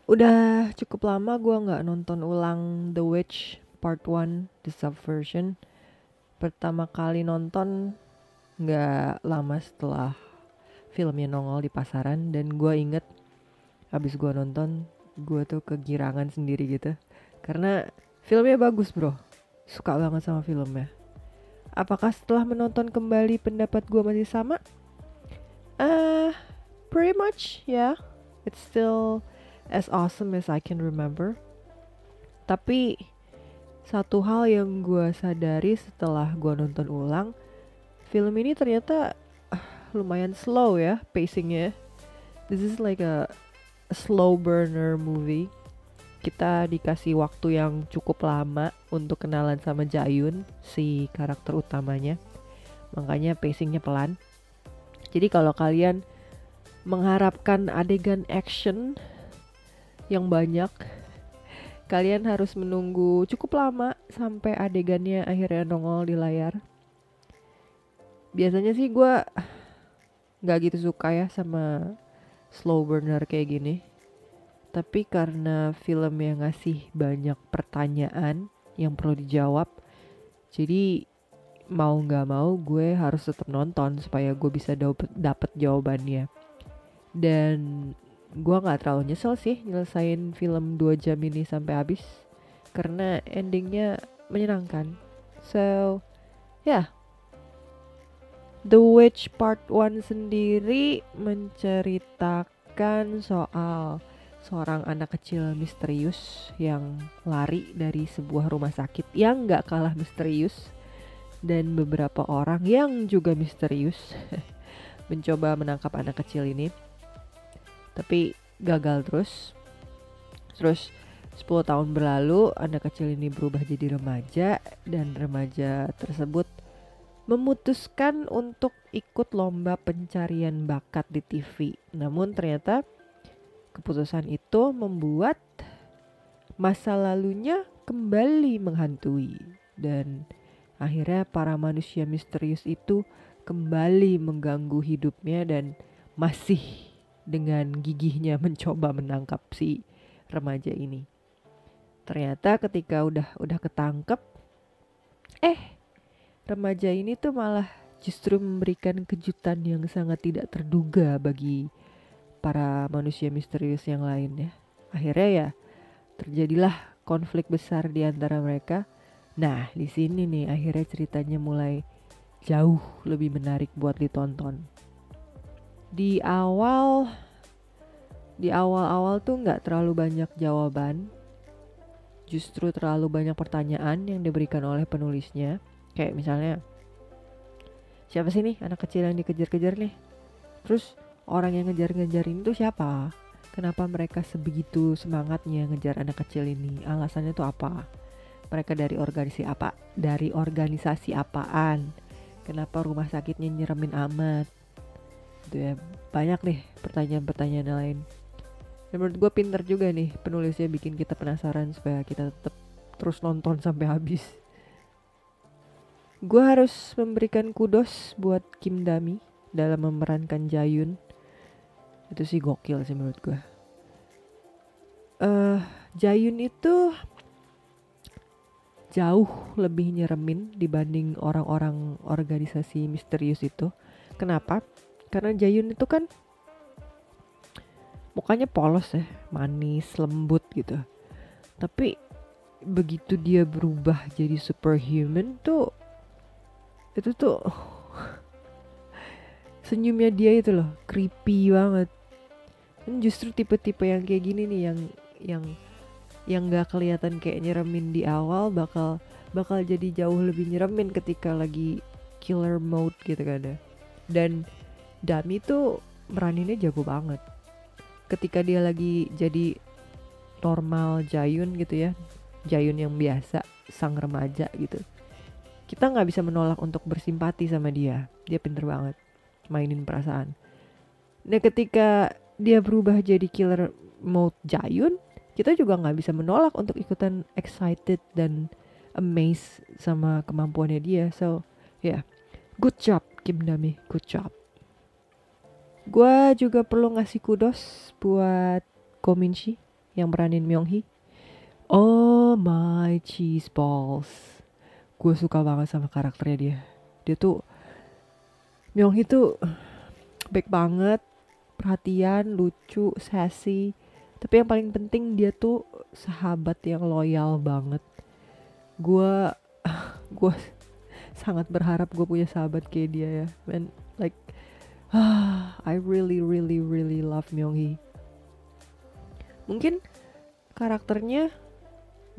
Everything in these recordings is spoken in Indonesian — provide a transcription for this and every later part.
Udah cukup lama gue nggak nonton ulang The Witch Part 1 The Subversion. Pertama kali nonton nggak lama setelah filmnya nongol di pasaran, dan gue inget abis gue nonton gue tuh kegirangan sendiri gitu karena filmnya bagus bro, suka banget sama filmnya. Apakah setelah menonton kembali pendapat gue masih sama? Uh, Pretty much yeah, it's still as awesome as I can remember. Tapi satu hal yang gue sadari setelah gue nonton ulang, film ini ternyata lumayan slow ya pacingnya. This is like a slow burner movie. Kita dikasih waktu yang cukup lama untuk kenalan sama Jayun, si karakter utamanya. Makanya pacingnya pelan. Jadi kalau kalian mengharapkan adegan action yang banyak, kalian harus menunggu cukup lama sampai adegannya akhirnya nongol di layar. Biasanya sih gue gak gitu suka ya sama slow burner kayak gini. Tapi karena film yang ngasih banyak pertanyaan yang perlu dijawab, jadi mau gak mau gue harus tetap nonton supaya gue bisa dapet jawabannya. Dan gue gak terlalu nyesel sih nyelesain film 2 jam ini sampai habis, karena endingnya menyenangkan. So yeah, The Witch Part 1 sendiri menceritakan soal seorang anak kecil misterius yang lari dari sebuah rumah sakit yang gak kalah misterius, dan beberapa orang yang juga misterius mencoba menangkap anak kecil ini, tapi gagal terus. Terus 10 tahun berlalu, anak kecil ini berubah jadi remaja, dan remaja tersebut memutuskan untuk ikut lomba pencarian bakat di TV. Namun ternyata keputusan itu membuat masa lalunya kembali menghantui, dan akhirnya para manusia misterius itu kembali mengganggu hidupnya dan masih dengan gigihnya mencoba menangkap si remaja ini. Ternyata ketika udah ketangkep, remaja ini tuh malah justru memberikan kejutan yang sangat tidak terduga bagi para manusia misterius yang lain ya. Akhirnya ya terjadilah konflik besar di antara mereka. Nah, di sini nih akhirnya ceritanya mulai jauh lebih menarik buat ditonton. Di awal tuh nggak terlalu banyak jawaban, justru terlalu banyak pertanyaan yang diberikan oleh penulisnya. Kayak misalnya, siapa sih nih anak kecil yang dikejar-kejar nih? Terus orang yang ngejar-ngejar ini tuh siapa? Kenapa mereka sebegitu semangatnya ngejar anak kecil ini? Alasannya tuh apa? Mereka dari organisasi apa? Dari organisasi apaan? Kenapa rumah sakitnya nyeremin amat? Gitu ya. Banyak nih pertanyaan-pertanyaan lain. Dan menurut gue pinter juga nih penulisnya bikin kita penasaran supaya kita tetap terus nonton sampai habis. Gue harus memberikan kudos buat Kim Dami dalam memerankan Jayun. Itu sih gokil sih menurut gue. Jayun itu jauh lebih nyeremin dibanding orang-orang organisasi misterius itu. Kenapa? Karena Jayun itu kan mukanya polos ya, manis, lembut gitu. Tapi begitu dia berubah jadi superhuman tuh, itu tuh senyumnya dia itu loh creepy banget. Dan justru tipe-tipe yang kayak gini nih yang nggak kelihatan kayak nyeremin di awal bakal jadi jauh lebih nyeremin ketika lagi killer mode gitu kan ya. Dan Dami tuh meraninnya jago banget. Ketika dia lagi jadi normal Jayun gitu ya, Jayun yang biasa, sang remaja gitu, kita nggak bisa menolak untuk bersimpati sama dia. Dia pinter banget mainin perasaan. Nah ketika dia berubah jadi killer mode Jayun, kita juga nggak bisa menolak untuk ikutan excited dan amazed sama kemampuannya dia. So yeah, good job Kim Dami, good job. Gua juga perlu ngasih kudos buat Ko Min-si yang beranin Myung-hee. Oh my cheese balls. Gue suka banget sama karakternya dia. Dia tuh, Myung-hee tuh baik banget, perhatian, lucu, sassy. Tapi yang paling penting dia tuh sahabat yang loyal banget. Gue gue sangat berharap gue punya sahabat kayak dia ya. Man, like I really really really love Myung-hee. Mungkin karakternya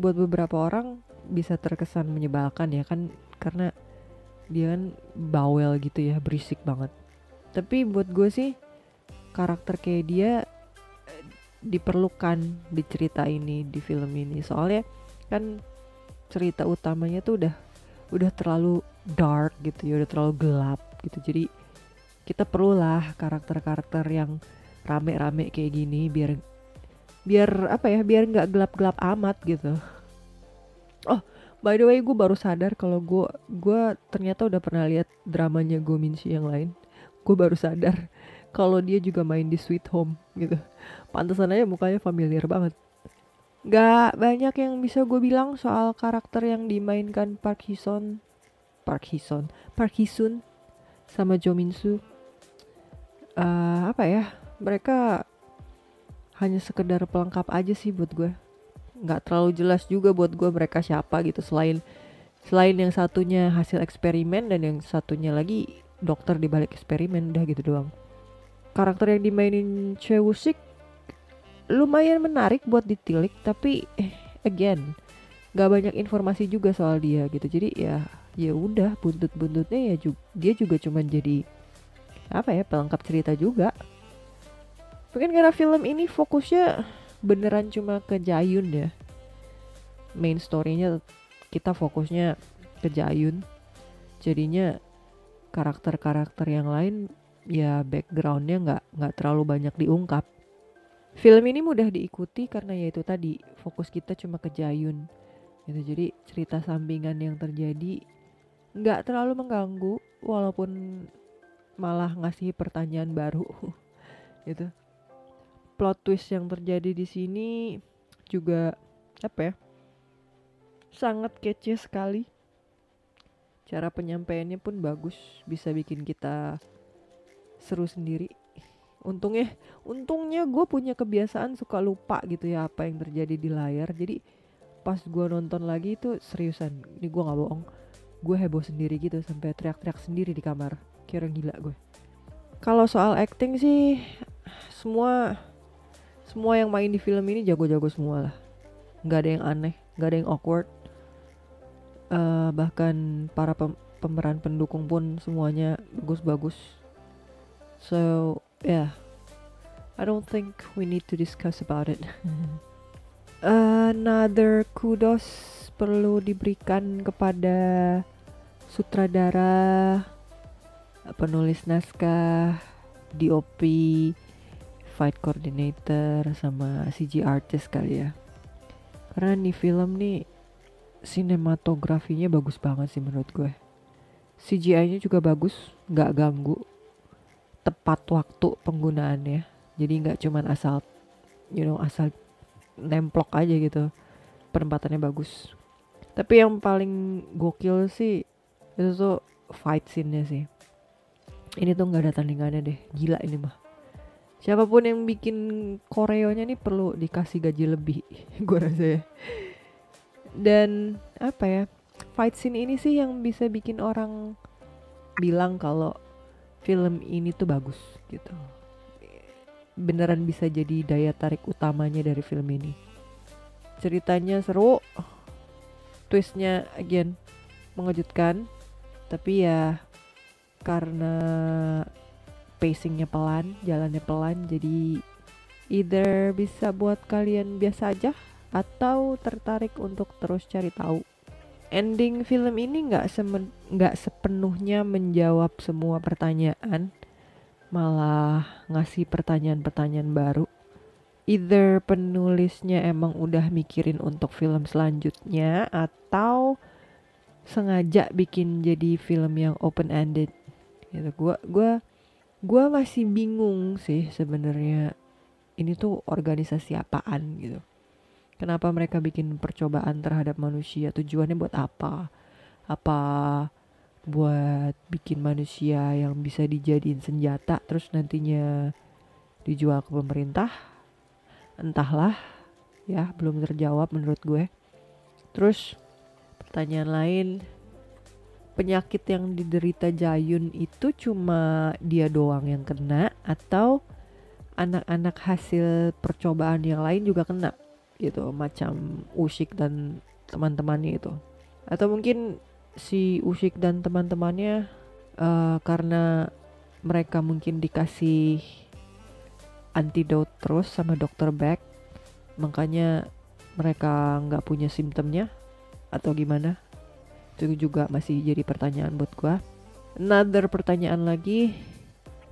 buat beberapa orang bisa terkesan menyebalkan ya kan, karena dia kan bawel gitu ya, berisik banget. Tapi buat gue sih karakter kayak dia diperlukan di cerita ini, di film ini. Soalnya kan cerita utamanya tuh udah terlalu dark gitu ya, udah terlalu gelap gitu. Jadi kita perlulah karakter-karakter yang rame-rame kayak gini biar apa ya, biar nggak gelap-gelap amat gitu. Oh, by the way, gue baru sadar kalau gue ternyata udah pernah lihat dramanya Go Min-si yang lain. Gue baru sadar kalau dia juga main di Sweet Home gitu. Pantesan aja mukanya familiar banget. Gak banyak yang bisa gue bilang soal karakter yang dimainkan Park Hee-sun sama Jo Min-soo. Apa ya? Mereka hanya sekedar pelengkap aja sih buat gue. Nggak terlalu jelas juga buat gue mereka siapa gitu, selain yang satunya hasil eksperimen dan yang satunya lagi dokter di balik eksperimen, udah gitu doang. Karakter yang dimainin Choi Woo-sik lumayan menarik buat ditilik, tapi again nggak banyak informasi juga soal dia gitu. Jadi ya udah, buntutnya ya dia juga cuman jadi apa ya, pelengkap cerita juga. Mungkin karena film ini fokusnya beneran cuma ke Jaehyun ya, main story-nya kita fokusnya ke Jaehyun, jadinya karakter-karakter yang lain ya backgroundnya nggak terlalu banyak diungkap. Film ini mudah diikuti karena ya itu tadi, fokus kita cuma ke Jaehyun gitu. Jadi cerita sampingan yang terjadi nggak terlalu mengganggu, walaupun malah ngasih pertanyaan baru gitu. Plot twist yang terjadi di sini juga apa ya, sangat kece sekali. Cara penyampaiannya pun bagus, bisa bikin kita seru sendiri. Untungnya gue punya kebiasaan suka lupa gitu ya apa yang terjadi di layar. Jadi pas gue nonton lagi itu seriusan, ini gue nggak bohong, gue heboh sendiri gitu sampai teriak-teriak sendiri di kamar, kayak orang gila gue. Kalau soal acting sih semua yang main di film ini jago-jago semua lah, nggak ada yang aneh, nggak ada yang awkward. Bahkan para pemeran pendukung pun semuanya bagus-bagus. So yeah, I don't think we need to discuss about it. Another kudos perlu diberikan kepada sutradara, penulis naskah, DOP, fight coordinator, sama CG artist kali ya. Karena nih film nih sinematografinya bagus banget sih menurut gue. CGI-nya juga bagus, nggak ganggu, tepat waktu penggunaannya. Jadi nggak cuman asal nemplok aja gitu. Penempatannya bagus. Tapi yang paling gokil sih itu tuh fight scene-nya sih. Ini tuh nggak ada tandingannya deh, gila ini mah. Siapapun yang bikin koreonya nih perlu dikasih gaji lebih, gue rasa ya. Dan apa ya, fight scene ini sih yang bisa bikin orang bilang kalau film ini tuh bagus gitu. Beneran bisa jadi daya tarik utamanya dari film ini. Ceritanya seru, twistnya again mengejutkan, tapi ya karena pacingnya pelan, jalannya pelan, jadi either bisa buat kalian biasa aja atau tertarik untuk terus cari tahu. Ending film ini nggak sepenuhnya menjawab semua pertanyaan, malah ngasih pertanyaan-pertanyaan baru. Either penulisnya emang udah mikirin untuk film selanjutnya atau sengaja bikin jadi film yang open ended. Gitu. Gua masih bingung sih sebenarnya ini tuh organisasi apaan gitu. Kenapa mereka bikin percobaan terhadap manusia? Tujuannya buat apa? Apa buat bikin manusia yang bisa dijadiin senjata terus nantinya dijual ke pemerintah? Entahlah, ya belum terjawab menurut gue. Terus pertanyaan lain, penyakit yang diderita Jayun itu cuma dia doang yang kena atau anak-anak hasil percobaan yang lain juga kena gitu, macam Usyik dan teman-temannya itu? Atau mungkin si Usyik dan teman-temannya karena mereka mungkin dikasih antidote terus sama dokter Beck, makanya mereka nggak punya simptomnya atau gimana? Itu juga masih jadi pertanyaan buat gua. Another pertanyaan lagi,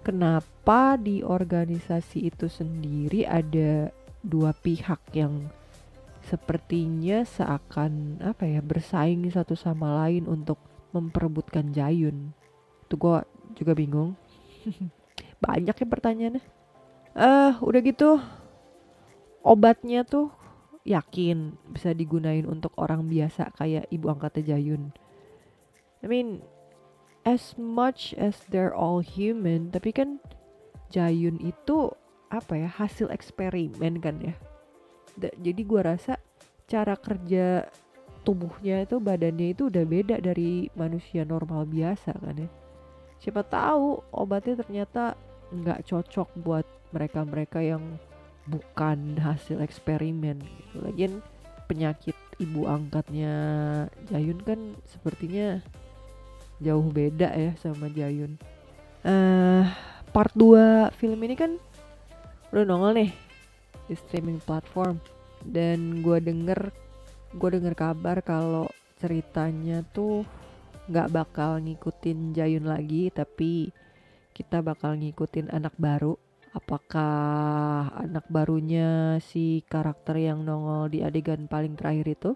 kenapa di organisasi itu sendiri ada dua pihak yang sepertinya seakan bersaing satu sama lain untuk memperebutkan Jayun? Itu gua juga bingung. Banyak ya pertanyaannya. Udah gitu obatnya tuh yakin bisa digunain untuk orang biasa kayak ibu angkatnya Jayun. I mean, as much as they're all human, tapi kan Jayun itu hasil eksperimen kan ya. Jadi gua rasa cara kerja tubuhnya itu, badannya itu udah beda dari manusia normal biasa kan ya. Siapa tahu obatnya ternyata nggak cocok buat mereka-mereka yang bukan hasil eksperimen gitu. Lagian penyakit ibu angkatnya Jayun kan sepertinya jauh beda ya sama Jayun. Part 2 film ini kan udah nongol nih di streaming platform, dan gue denger kabar kalau ceritanya tuh nggak bakal ngikutin Jayun lagi, tapi kita bakal ngikutin anak baru. Apakah anak barunya si karakter yang nongol di adegan paling terakhir itu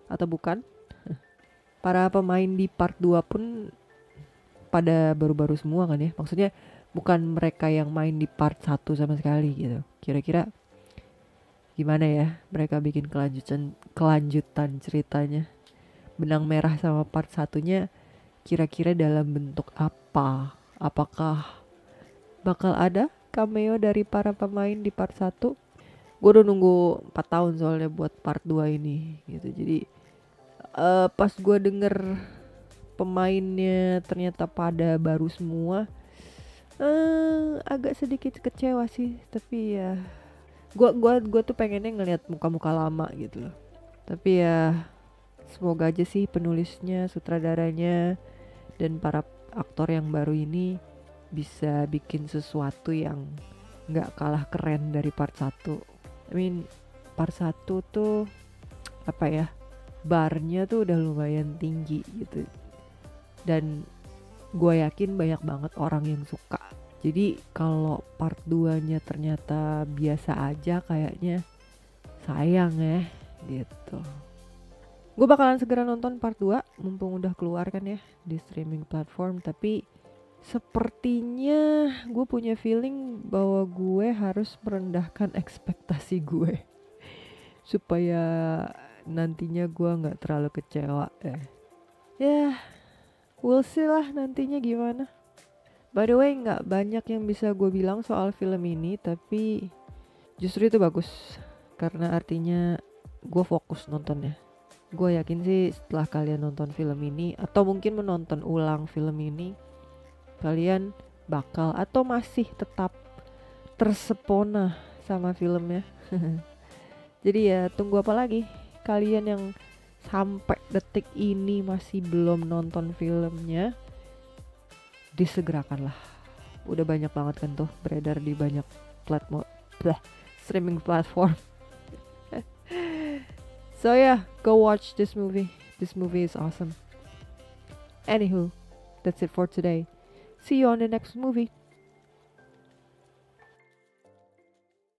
atau bukan? Para pemain di part 2 pun pada baru-baru semua kan ya. Maksudnya bukan mereka yang main di part 1 sama sekali gitu. Kira-kira gimana ya mereka bikin kelanjutan ceritanya? Benang merah sama part satunya kira-kira dalam bentuk apa? Apakah bakal ada cameo dari para pemain di part 1? Gue udah nunggu 4 tahun soalnya buat part 2 ini gitu. Jadi pas gue denger pemainnya ternyata pada baru semua, agak sedikit kecewa sih. Tapi ya gue tuh pengennya ngelihat muka-muka lama gitu loh. Tapi ya semoga aja sih penulisnya, sutradaranya, dan para aktor yang baru ini bisa bikin sesuatu yang gak kalah keren dari part 1. I mean, part 1 tuh barnya tuh udah lumayan tinggi gitu. Dan gue yakin banyak banget orang yang suka. Jadi kalau part 2-nya ternyata biasa aja kayaknya sayang ya gitu. Gue bakalan segera nonton part 2 mumpung udah keluar kan ya di streaming platform. Tapi sepertinya gue punya feeling bahwa gue harus merendahkan ekspektasi gue supaya nantinya gue gak terlalu kecewa ya. We'll see lah nantinya gimana. By the way, gak banyak yang bisa gue bilang soal film ini, tapi justru itu bagus karena artinya gue fokus nontonnya. Gue yakin sih setelah kalian nonton film ini atau mungkin menonton ulang film ini, kalian bakal atau masih tetap tersepona sama filmnya. Jadi ya tunggu apa lagi? Kalian yang sampai detik ini masih belum nonton filmnya, disegerakanlah. Udah banyak banget kan tuh beredar di banyak streaming platform. So yeah, go watch this movie. This movie is awesome. Anywho, that's it for today. See you on the next movie.